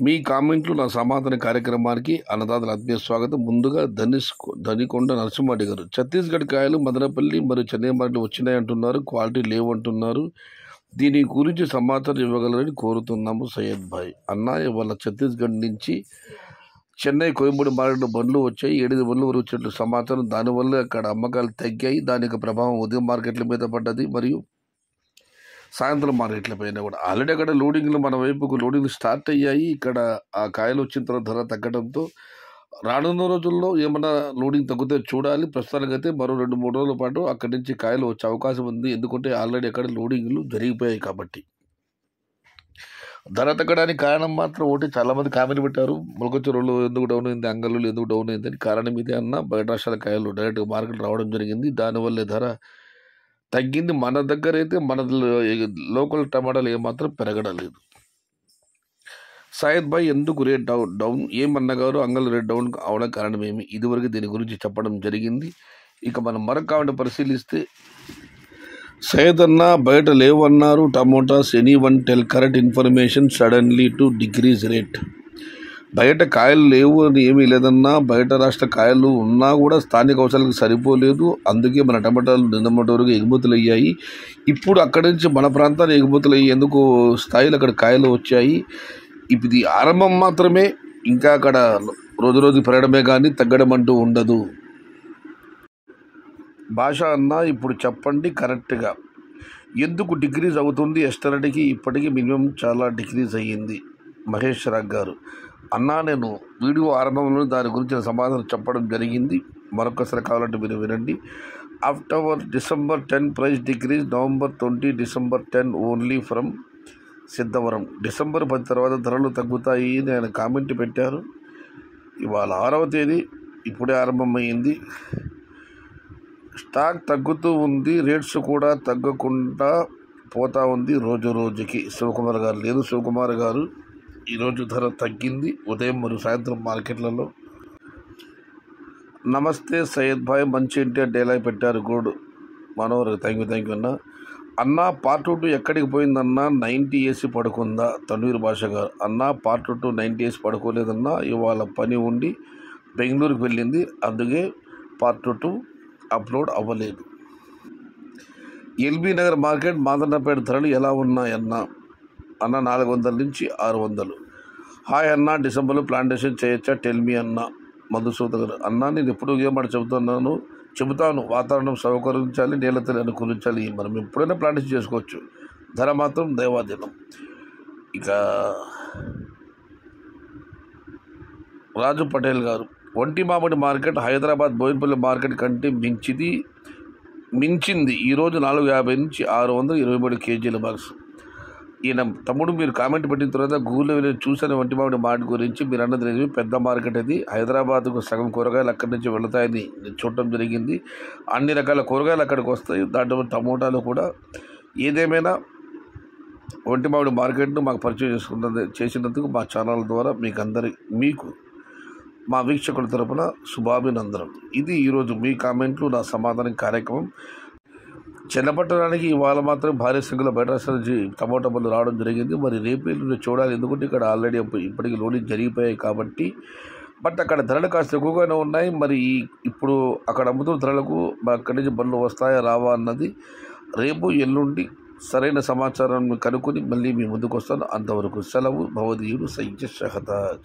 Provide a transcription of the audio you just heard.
మీ కామెంట్లు నా సమాధాన కార్యక్రమానికి అన్నదాతల ఆత్మీయ స్వాగతం. ముందుగా ధనికొండ నరసింహారెడ్డి గారు, ఛత్తీస్గఢ్ కాయలు మదనపల్లి మరియు చెన్నై మార్కెట్ వచ్చినాయి అంటున్నారు, క్వాలిటీ లేవు అంటున్నారు. దీని గురించి సమాచారం ఇవ్వగలరని కోరుతున్నాము. సయ్యద్ భాయ్ అన్న, ఇవాళ ఛత్తీస్గఢ్ నుంచి చెన్నై కోయంబూడి మార్కెట్ బండ్లు వచ్చాయి. 7 బండ్లు వరకు వచ్చినట్లు సమాచారం. దానివల్ల అక్కడ అమ్మకాలు తగ్గాయి. దానికి ప్రభావం ఉదయం మార్కెట్ల మీద పడ్డది మరియు సాయంత్రం మార్కెట్ల పైన కూడా. ఆల్రెడీ అక్కడ లోడింగ్లు మన వైపుకు లోడింగ్లు స్టార్ట్ అయ్యాయి. ఇక్కడ ఆ కాయలు వచ్చిన తర్వాత ధర తగ్గడంతో రానున్న రోజుల్లో ఏమన్నా లోడింగ్ తగ్గితే చూడాలి. ప్రస్తుతానికైతే మరో 2-3 రోజుల పాటు అక్కడి నుంచి కాయలు వచ్చే అవకాశం ఉంది. ఎందుకంటే ఆల్రెడీ అక్కడ లోడింగ్లు జరిగిపోయాయి కాబట్టి. ధర తగ్గడానికి కారణం మాత్రం ఒకటి, చాలామంది కామెంట్ పెట్టారు, మొలకొచ్చూరులో ఎందుకు డౌన్ అయింది, అంగళ్ళు ఎందుకు డౌన్ అయింది అని. కారణం ఇదే అన్న, బయట రాష్ట్రాల కాయలు డైరెక్ట్ మార్కెట్ రావడం జరిగింది. దానివల్లే ధర తగ్గింది. మన దగ్గర అయితే మన లోకల్ టమాటాలు ఏమాత్రం పెరగడం లేదు. సయ్యద్ భాయ్, ఎందుకు రేట్ డౌన్ ఏమన్నగారు, అంగల్ రేట్ డౌన్ అవడం కారణం ఏమి? ఇదివరకు దీని గురించి చెప్పడం జరిగింది. ఇక మనం మరొక కామెంట్ పరిశీలిస్తే, సయ్యద్ అన్న బయట లేవన్నారు tomatoes, any one tell correct information suddenly to decrease rate. బయట కాయలు లేవు అని ఏమీ లేదన్నా. బయట రాష్ట్ర కాయలు ఉన్నా కూడా స్థానిక అవసరాలకు సరిపోలేదు. అందుకే మన టమాటాలు నిన్నటి వరకు ఎగుమతులు అయ్యాయి. ఇప్పుడు అక్కడి నుంచి మన ప్రాంతానికి ఎగుమతులు అయ్యేందుకు స్థాయిలో అక్కడ కాయలు వచ్చాయి. ఇది ఆరంభం మాత్రమే. ఇంకా అక్కడ రోజు పెరగడమే కానీ తగ్గడం అంటూ ఉండదు. భాష అన్న, ఇప్పుడు చెప్పండి కరెక్ట్గా ఎందుకు డిక్రీజ్ అవుతుంది? ఎస్టర్డేకి ఇప్పటికీ మినిమం చాలా డిక్రీజ్ అయ్యింది. మహేష్ రాగ్ గారు అన్న, నేను వీడియో ఆరంభంలో దాని గురించి సమాధానం చెప్పడం జరిగింది. మరొకసారి కావాలంటే మీరు వినండి. After December 10 price decrease, November 20, December 10 only from Siddhavaram. December 10 తర్వాత ధరలు తగ్గుతాయి అని ఆయన కామెంట్ పెట్టారు. ఇవాళ 6వ తేదీ, ఇప్పుడే ఆరంభమైంది. స్టాక్ తగ్గుతూ ఉంది, రేట్స్ కూడా తగ్గకుండా పోతా ఉంది రోజుకి. శివకుమార్ గారు లేదు. శివకుమార్ గారు, ఈరోజు ధర తగ్గింది ఉదయం మరియు సాయంత్రం మార్కెట్లలో. నమస్తే సయ్యద్ భాయ్, మంచి ఇంటియా డైలాగ్ పెట్టారు, గుడ్ మనోహర్, థ్యాంక్ యూ అన్న. అన్న పార్ట్ 2 ఎక్కడికి పోయిందన్నా? 90 వేసి పడుకుందా? తన్వీర్ భాష గారు అన్న, పార్ట్ 2 90 వేసి పడుకోలేదన్నా. ఇవాళ పని ఉండి బెంగళూరుకి వెళ్ళింది, అందుకే పార్ట్ 2 అప్లోడ్ అవ్వలేదు. ఎల్బీ నగర్ మార్కెట్ మాదన్నపేట ధరలు ఎలా ఉన్నాయన్నా? అన్న 400 నుంచి 600. హాయ్ అన్న, డిసెంబర్లో ప్లాంటేషన్ చేయొచ్చా? టెల్మీ అన్న. మధుసూదన్ గారు అన్న, నేను ఎప్పుడు ఏ మాట చెబుతాను, వాతావరణం సహకరించాలి, నేలతల్లి అనుకూలించాలి. మనం ఎప్పుడైనా ప్లాంటేషన్ చేసుకోవచ్చు, ధర మాత్రం దైవాధీనం. ఇక రాజు పటేల్ గారు, ఒంటి మామిడి మార్కెట్ హైదరాబాద్ బోయినపల్లి మార్కెట్ కంటే మించింది. ఈరోజు 450 నుంచి 623 కేజీల బాక్స్. ఈయన తమ్ముడు, మీరు కామెంట్ పెట్టిన తర్వాత గూగుల్లో వెళ్ళి చూసిన ఒంటి మామిడి మార్కెట్ గురించి మీరు అన్నది నిజమే. పెద్ద మార్కెట్ అది. హైదరాబాద్కు సగం కూరగాయలు అక్కడి నుంచి వెళతాయని చూడటం జరిగింది. అన్ని రకాల కూరగాయలు అక్కడికి వస్తాయి, దాంట్లో టమోటాలు కూడా. ఏదేమైనా ఒంటి మామిడి మార్కెట్ను మాకు పరిచయం చేసినందుకు మా ఛానల్ ద్వారా మీకు మా వీక్షకుల తరపున శుభాభినందనం. ఇది ఈరోజు మీ కామెంట్లు నా సమాధానం కార్యక్రమం. చెన్నపట్టణానికి ఇవాళ మాత్రం భారీ సంఖ్యలో బయట రాష్ట్రాల నుంచి టమోటా బండ్లు రావడం జరిగింది. మరి రేపు చూడాలి, ఎందుకంటే ఇక్కడ ఆల్రెడీ ఇప్పటికీ లోడింగ్ జరిగిపోయాయి కాబట్టి. బట్ అక్కడ ధరలు కాస్త ఎక్కువగానే ఉన్నాయి. మరి ఇప్పుడు అక్కడ అమ్ముతున్న ధరలకు అక్కడి నుంచి బండ్లు వస్తాయా రావా అన్నది రేపు ఎల్లుండి సరైన సమాచారాన్ని కనుక్కొని మళ్ళీ మీ ముందుకు వస్తాను. అంతవరకు సెలవు. భవదీయుడు సయ్యద్ షహతాజ్.